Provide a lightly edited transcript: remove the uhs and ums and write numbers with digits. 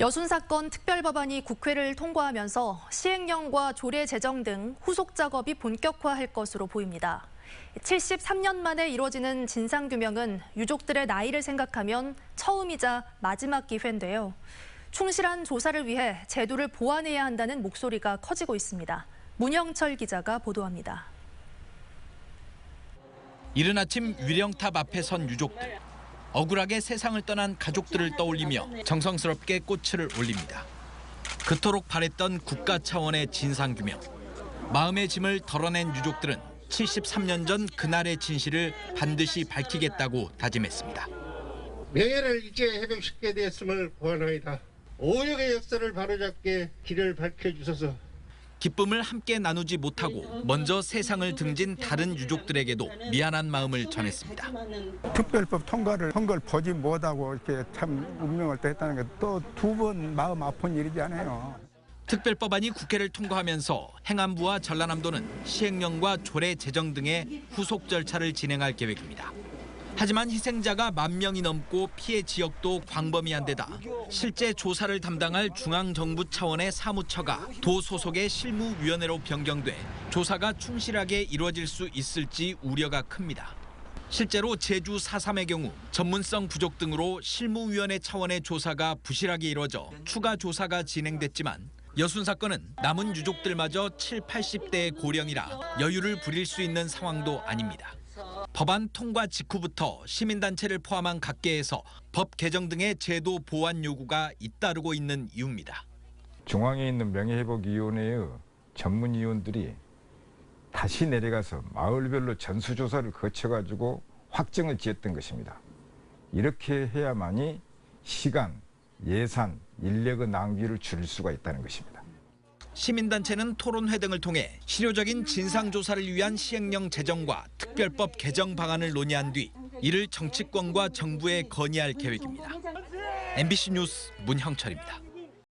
여순 사건 특별법안이 국회를 통과하면서 시행령과 조례 제정 등 후속 작업이 본격화할 것으로 보입니다. 73년 만에 이루어지는 진상규명은 유족들의 나이를 생각하면 처음이자 마지막 기회인데요. 충실한 조사를 위해 제도를 보완해야 한다는 목소리가 커지고 있습니다. 문형철 기자가 보도합니다. 이른 아침 위령탑 앞에 선 유족들. 억울하게 세상을 떠난 가족들을 떠올리며 정성스럽게 꽃을 올립니다. 그토록 바랬던 국가 차원의 진상규명. 마음의 짐을 덜어낸 유족들은 73년 전 그날의 진실을 반드시 밝히겠다고 다짐했습니다. 명예를 일제 회복시키게 되었음을 고하나이다. 오역의 역사를 바로잡게 길을 밝혀주소서. 기쁨을 함께 나누지 못하고 먼저 세상을 등진 다른 유족들에게도 미안한 마음을 전했습니다. 특별법 통과를 한 걸 보지 못하고 이렇게 참 운명을 했다는 게 또 두 번 마음 아픈 일이지 않아요. 특별법안이 국회를 통과하면서 행안부와 전라남도는 시행령과 조례 제정 등의 후속 절차를 진행할 계획입니다. 하지만 희생자가 10,000명이 넘고 피해 지역도 광범위한 데다 실제 조사를 담당할 중앙정부 차원의 사무처가 도 소속의 실무위원회로 변경돼 조사가 충실하게 이루어질 수 있을지 우려가 큽니다. 실제로 제주 4.3의 경우 전문성 부족 등으로 실무위원회 차원의 조사가 부실하게 이루어져 추가 조사가 진행됐지만 여순 사건은 남은 유족들마저 70, 80대의 고령이라 여유를 부릴 수 있는 상황도 아닙니다. 법안 통과 직후부터 시민단체를 포함한 각계에서 법 개정 등의 제도 보완 요구가 잇따르고 있는 이유입니다. 중앙에 있는 명예회복위원회의 전문위원들이 다시 내려가서 마을별로 전수조사를 거쳐가지고 확정을 지었던 것입니다. 이렇게 해야만이 시간, 예산, 인력의 낭비를 줄일 수가 있다는 것입니다. 시민단체는 토론회 등을 통해 실효적인 진상조사를 위한 시행령 제정과 특별법 개정 방안을 논의한 뒤 이를 정치권과 정부에 건의할 계획입니다. MBC 뉴스 문형철입니다.